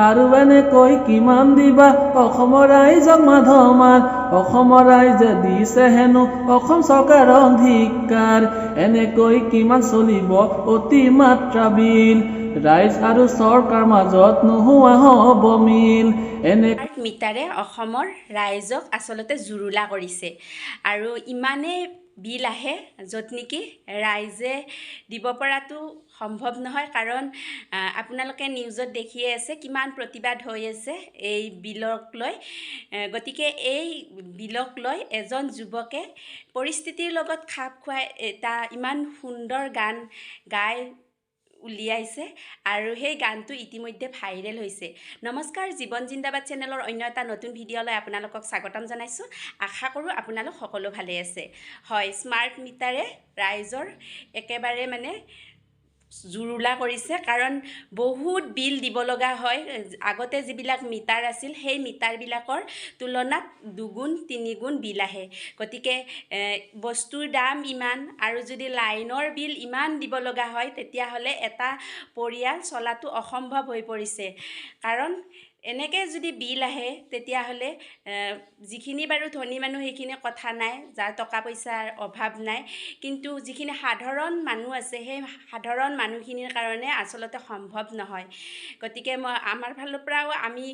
আৰু এনেকৈ কিমান দিবা অসমৰ ৰাইজক মাধমাৰ অসমৰ ৰাইজে দিছে হেনো অসম চৰকাৰক ধিক্কাৰ এনেকৈ কিমান চলিব অতিমাত্ৰা বিল ৰাইজ আৰু চৰকাৰ মাজত নোহোৱা হ'ব মিল মিটাৰে অসমৰ ৰাইজক আচলতে জুৰুলা কৰিছে আৰু ইমানেই বিল আহে য'ত নেকি ৰাইজে দিব পৰাটো সম্ভৱ নহয় কাৰণ আপোনালোকে নিউজত দেখিয়ে আছে কিমান প্ৰতিবাদ হৈ আছে এই বিলক লৈ গতিকে এই বিলক লৈ এজন যুৱকে পৰিস্থিতিৰ লগত খাপ খুৱাই এটা ইমান সুন্দৰ গান গাই উলিয়াইছে আৰু সেই গানটো ইতিমধ্যে ভাইৰেল হৈছে নমস্কাৰ জীৱন জিন্দাবাদ চেনেলৰ অন্য এটা নতুন ভিডিঅ'লৈ আপোনালোকক স্বাগতম জনাইছোঁ আশা কৰোঁ আপোনালোক সকলো ভালে আছে হয় স্মাৰ্ট মিটাৰে ৰাইজৰ একেবাৰে মানে জুৰুলা কৰিছে কাৰণ বহুত বিল দিব লগা হয় আগতে যিবিলাক মিটাৰ আছিল সেই মিটাৰবিলাকৰ তুলনাত দুগুণ তিনিগুণ বিল আহে গতিকে বস্তুৰ দাম ইমান আৰু যদি লাইনৰ বিল ইমান দিব লগা হয় তেতিয়াহ'লে এটা পৰিয়াল চলাটো অসম্ভৱ হৈ পৰিছে কাৰণ এনেকৈ যদি বিল আহে তেতিয়াহ'লে যিখিনি বাৰু ধনী মানুহ সেইখিনি কথা নাই যাৰ টকা পইচাৰ অভাৱ নাই কিন্তু যিখিনি সাধাৰণ মানুহ আছে সেই সাধাৰণ মানুহখিনিৰ কাৰণে আচলতে সম্ভৱ নহয় গতিকে মই আমাৰ ফালৰ পৰাও আমি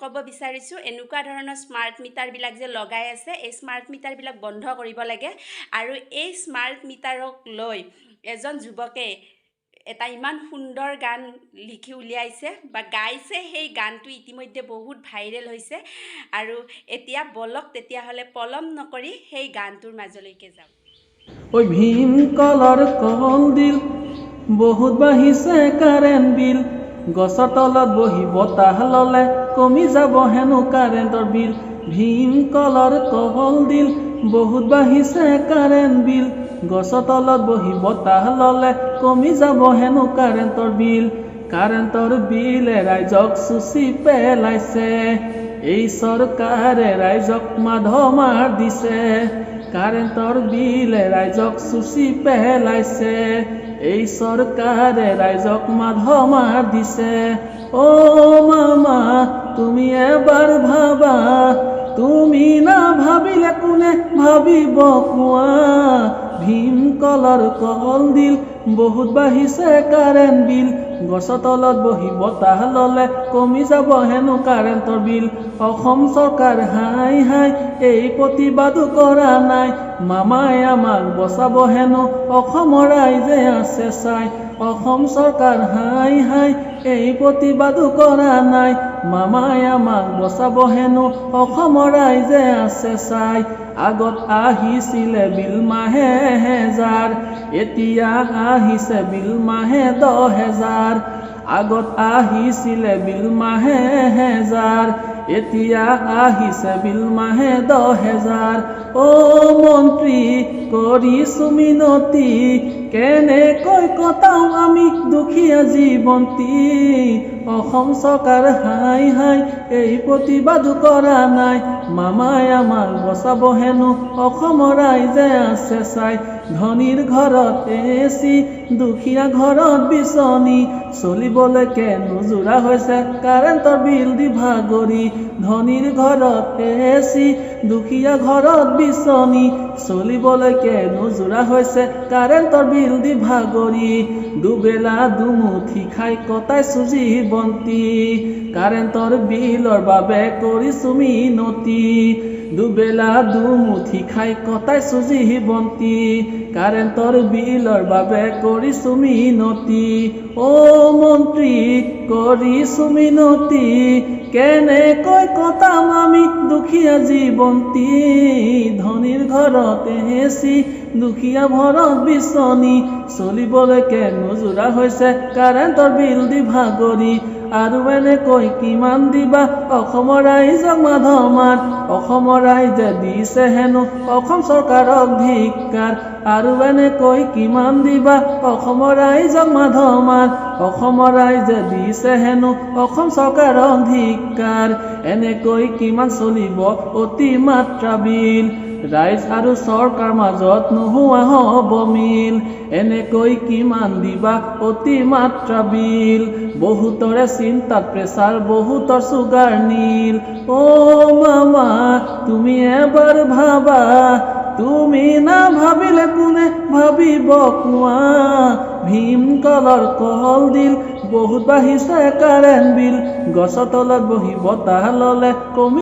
ক'ব বিচাৰিছোঁ এনেকুৱা ধৰণৰ স্মাৰ্ট মিটাৰবিলাক যে লগাই আছে এই স্মাৰ্ট মিটাৰবিলাক বন্ধ কৰিব লাগে আৰু এই স্মাৰ্ট মিটাৰক লৈ এজন যুৱকে এটা ইমান সুন্দৰ গান লিখি উলিয়াইছে বা গাইছে সেই গানটো ইতিমধ্যে বহুত ভাইৰেল হৈছে আৰু এতিয়া বলক তেতিয়াহ'লে পলম নকৰি সেই গানটোৰ মাজলৈকে যাওঁ ওই ভীম কলৰ কল দিল বহুত বাঢ়িছে কাৰেণ্ট বিল গছৰ তলত বহি বতাহ ল'লে কমি যাব হেনো কাৰেণ্টৰ বিল ভীম কলৰ কল দিল বহুত বাঢ়িছে কাৰেণ্ট বিল গছৰ তলত বহি বতাহ ল'লে কমি যাব হেনো কাৰেণ্টৰ বিল ৰাইজক চুচি পেলাইছে এই চৰকাৰে ৰাইজক মাধমাৰ দিছে কাৰেণ্টৰ বিল ৰাইজক চুচি পেলাইছে এই চৰকাৰে ৰাইজক মাধমাৰ দিছে অ' মামা তুমি এবাৰ ভাবা তুমি না ভাবিলে কোনে ভাবিব কোৱা ভীম কলৰ কল দিল বহুত বাঢ়িছে কাৰেণ্ট বিল গছৰ তলত বহি বতাহ ল'লে কমি যাব হেনো কাৰেণ্টৰ বিল অসম চৰকাৰ হাই হাই এই প্ৰতিবাদো কৰা নাই মামাই আমাক বচাব হেনো অসমৰ ৰাইজে আছে চাই অসম চৰকাৰ হাই হাই এই প্ৰতিবাদো কৰা নাই মামাই আমাক বচাব হেনো অসমৰ ৰাইজে আছে চাই আগত আহিছিলে বিল মাহে হেজাৰ এতিয়া আহিছে বিল মাহে 10,000 আগত আহিছিলে বিল মাহে হেজাৰ এতিয়া আহিছে বিল মাহে 10,000 অ' মন্ত্ৰী কৰিছো মিনতি কেনেকৈ কটাও আমি দুখীয়া জীৱন্তী অসম চৰকাৰ হাই হাই এই প্ৰতিবাদো কৰা নাই মামাই আমাক বচাব হেনো অসমৰ ৰাইজে আছে চাই ধনীৰ ঘৰত এচি দুখীয়া ঘৰত বিচনী চলিবলৈকে নোজোৰা হৈছে কাৰেণ্টৰ বিল দি ভাগৰি ধনীৰ ঘৰত এচি দুখীয়া ঘৰত বিচনী চলিবলৈকে নোজোৰা হৈছে কাৰেণ্টৰ বিল দি ভাগৰি দুবেলা দুমুঠি খাই কটাইছো জীৱন্তী কাৰেণ্টৰ বিলৰ বাবে কৰিছো মিনতি দুবেলা দুমুঠি খাই কটাইছো জীৱন্তী কাৰেণ্টৰ বিলৰ বাবে কৰিছো মিনতি অ' মন্ত্ৰী কৰিছো মিনতি কেনেকৈ কটাম আমি দুখীয়া জীৱন্তী ধনীৰ ঘৰত এচি দুখীয়া ঘৰত বিচনী চলিবলৈকে নোজোৰা হৈছে কাৰেণ্টৰ বিল দি ভাগৰি আৰু এনেকৈ কিমান দিবা অসমৰ ৰাইজক মাধমাৰ অসমৰ ৰাইজে দিছে হেনো অসম চৰকাৰক ধিক্কাৰ আৰু এনেকৈ কিমান দিবা অসমৰ ৰাইজক মাধমাৰ অসমৰ ৰাইজে দিছে হেনো অসম চৰকাৰক ধিক্কাৰ এনেকৈ কিমান চলিব অতিমাত্ৰা বিল ৰাইজ আৰু চৰকাৰ মাজত নোহোৱা হ'ব মিল এনেকৈ কিমান দিবা অতিমাত্ৰা বিল বহুতৰে চিন্তাত প্ৰেছাৰ বহুতৰ চুগাৰ নীল মামা তুমি এবাৰ ভাবা তুমি না ভাবিলে কোনে ভাবিব কোৱা ভীমকলৰ কল দিল বহুত বাঢ়িছে কাৰেণ্ট বিল গছৰ তলত বহি বতাহ ল'লে কমি